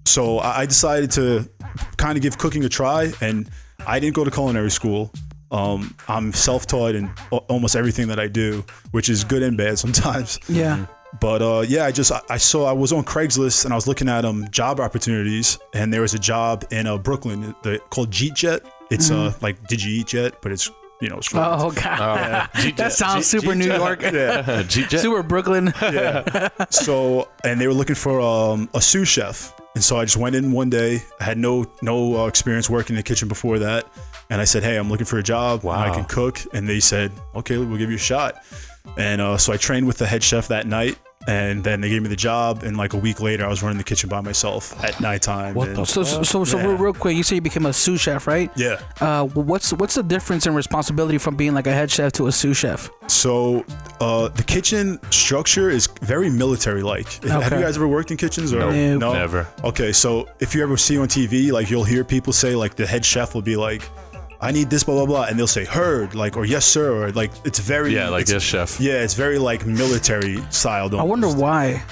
So I decided to kind of give cooking a try, and I didn't go to culinary school. I'm self-taught in almost everything that I do, which is good and bad sometimes. Yeah. But I was on Craigslist and I was looking at job opportunities, and there was a job in Brooklyn called Jeet Jet. It's like Did You Eat Jet, but it's short. Oh god, that sounds super New York. Yeah, super Brooklyn. Yeah. So, and they were looking for a sous chef, and so I just went in one day. I had no experience working in the kitchen before that, and I said, "Hey, I'm looking for a job. Wow. I can cook." And they said, "Okay, we'll give you a shot." And so I trained with the head chef that night. And then they gave me the job, and like a week later, I was running the kitchen by myself at nighttime. So real quick, you say you became a sous chef, right? Yeah. What's the difference in responsibility from being like a head chef to a sous chef? So the kitchen structure is very military-like. Have you guys ever worked in kitchens? Or No, never. Okay, so if you ever see on TV, like you'll hear people say, like the head chef will be like, I need this, blah, blah, blah. And they'll say, heard, like, or yes, sir. Or like, it's very... Yeah, like yes, chef. Yeah, it's very like military style. I wonder why.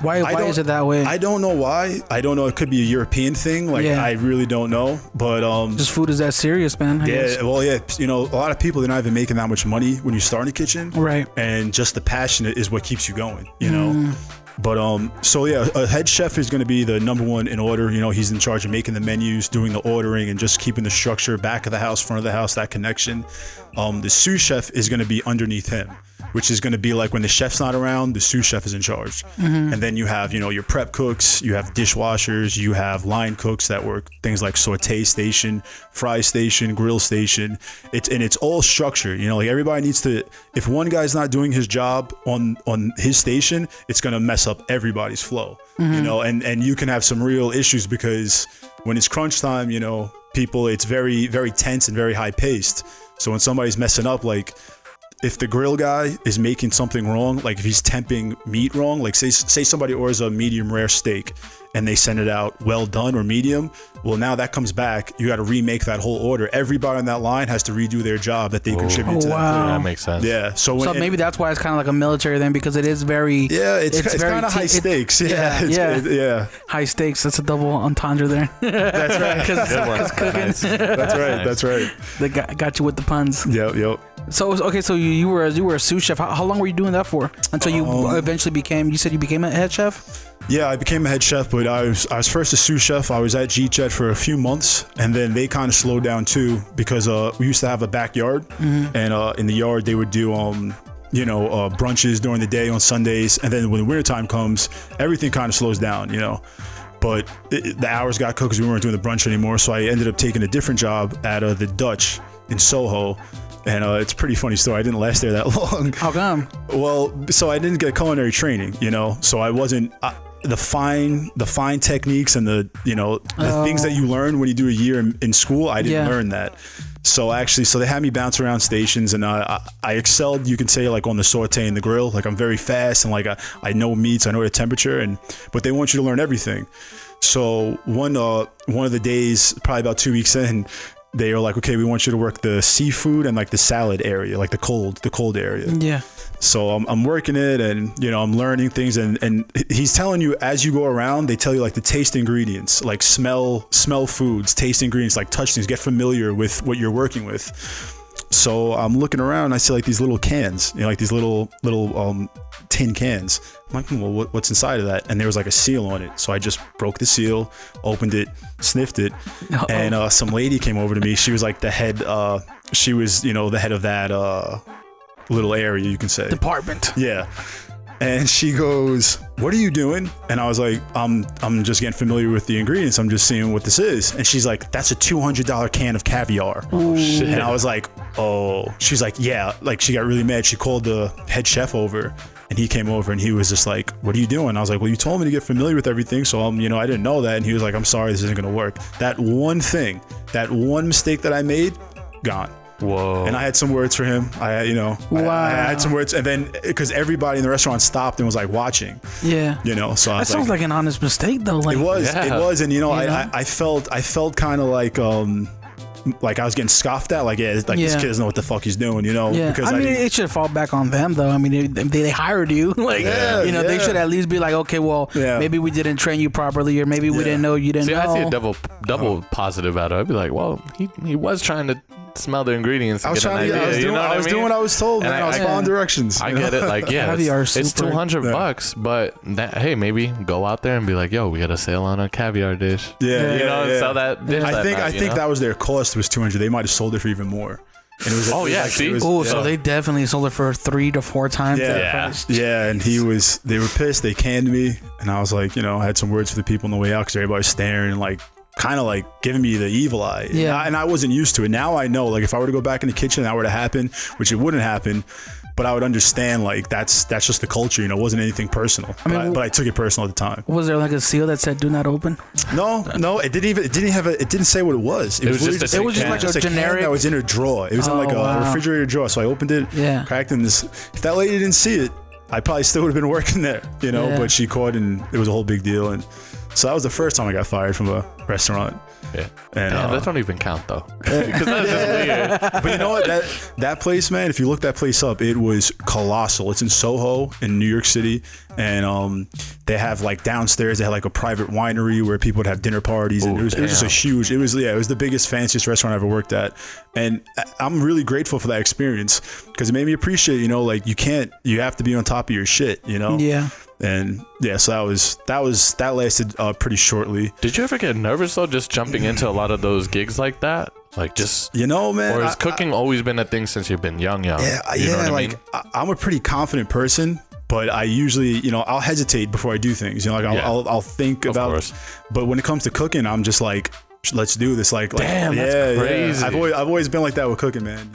Why is it that way? I don't know why. I don't know. It could be a European thing. Like, I really don't know. But... just food is that serious, man. I guess. Well, yeah. A lot of people, they're not even making that much money when you start in the kitchen. Right. And just the passion is what keeps you going, you know? But so yeah, a head chef is going to be the number one in order. He's in charge of making the menus, doing the ordering, and just keeping the structure, back of the house, front of the house, that connection. The sous chef is going to be underneath him, which is going to be like when the chef's not around, the sous chef is in charge. And then you have, your prep cooks, you have dishwashers, you have line cooks that work things like saute station, fry station, grill station. It's all structured. Like everybody needs to. If one guy's not doing his job on his station, it's going to mess up everybody's flow. And you can have some real issues because when it's crunch time, people, it's very, very tense and very high paced. So when somebody's messing up, like if the grill guy is making something wrong, like if he's temping meat wrong, like say somebody orders a medium rare steak and they send it out well done or medium, well, now that comes back, you got to remake that whole order. Everybody on that line has to redo their job that they contribute to. Wow. That makes sense. Yeah. So maybe that's why it's kind of like a military thing, because it is very... Yeah, it's kind of high stakes. Yeah. High stakes. That's a double entendre there. That's right. Because cooking. That's right. They got you with the puns. Yep. So you were a sous chef. How long were you doing that for? Until you eventually became... You said you became a head chef? Yeah, I became a head chef, but I was first a sous chef. I was at Jeet Jet for a few months, and then they kind of slowed down too because we used to have a backyard, and in the yard they would do brunches during the day on Sundays, and then when the wintertime comes, everything kind of slows down, But the hours got cut because we weren't doing the brunch anymore, so I ended up taking a different job at the Dutch in Soho. And it's a pretty funny story. I didn't last there that long. How come? Well, so I didn't get culinary training, so I wasn't the fine techniques and the things that you learn when you do a year in school. I didn't learn that. So they had me bounce around stations, and I excelled, you can say, like on the saute and the grill. Like I'm very fast, and like I know meats, I know the temperature, but they want you to learn everything. So one of the days, probably about 2 weeks in, they are like, okay, we want you to work the seafood and like the salad area, like the cold area. Yeah. So I'm working it, and I'm learning things, and he's telling you as you go around, they tell you like to taste ingredients, like smell foods, taste ingredients, like touch things, get familiar with what you're working with. So I'm looking around, I see like these little cans, like these little tin cans. I'm like, well, what's inside of that? And there was like a seal on it. So I just broke the seal, opened it, sniffed it, and some lady came over to me. She was like the head. She was, the head of that little area, you can say. Department. Yeah. And she goes, what are you doing? And I was like, I'm just getting familiar with the ingredients. I'm just seeing what this is. And she's like, that's a $200 can of caviar. Oh, shit. And I was like, oh. She's like, yeah. Like, she got really mad. She called the head chef over, and he came over, and he was just like, what are you doing? I was like, well, you told me to get familiar with everything, so I didn't know that. And he was like, I'm sorry, this isn't going to work. That one mistake that I made, gone. Whoa. And I had some words for him. I had some words, and then because everybody in the restaurant stopped and was like watching. Yeah. So that sounds like an honest mistake though. Like, it was, and I felt kind of like like I was getting scoffed at, like this kid doesn't know what the fuck he's doing, Yeah, because I mean, it should fall back on them though. I mean, they hired you, like they should at least be like, okay, well, maybe we didn't train you properly, or maybe we didn't know you didn't know. I see a double positive out of it. I'd be like, well, he was trying to smell the ingredients. I was trying to. I was doing what I was told, man. I was following directions. I get it. Like, it's $200, but hey, maybe go out there and be like, yo, we got a sale on a caviar dish. Sell that dish. I think that was their cost was $200. They might have sold it for even more. And it was, so they definitely sold it for 3 to 4 times that price. Yeah, and they were pissed. They canned me, and I was like, I had some words for the people on the way out because everybody was staring and like kind of like giving me the evil eye. Yeah. And I wasn't used to it. Now I know, like, if I were to go back in the kitchen and that were to happen, which it wouldn't happen, but I would understand, like, that's just the culture, it wasn't anything personal. But I took it personal at the time. Was there like a seal that said "Do not open"? No, it didn't say what it was. It was just like a generic that was in a drawer. It was in like a refrigerator drawer. So I opened it, cracked in this. If that lady didn't see it, I probably still would have been working there, but she caught, and it was a whole big deal. And so that was the first time I got fired from a restaurant. Yeah, and that don't even count though, because that's just weird. But you know what? That place, man. If you look that place up, it was colossal. It's in Soho in New York City, and they have like downstairs. They had like a private winery where people would have dinner parties, and it was just a huge. It was the biggest, fanciest restaurant I ever worked at, and I'm really grateful for that experience because it made me appreciate. Like you have to be on top of your shit. Yeah. And so that lasted pretty shortly. Did you ever get nervous though, just jumping into a lot of those gigs like that? Like just man. Or has cooking always been a thing since you've been young? Yeah, you know what I mean? I'm a pretty confident person, but I usually, I'll hesitate before I do things. I'll think about. Course. But when it comes to cooking, I'm just like, let's do this. Like, damn, that's crazy. I've always been like that with cooking, man.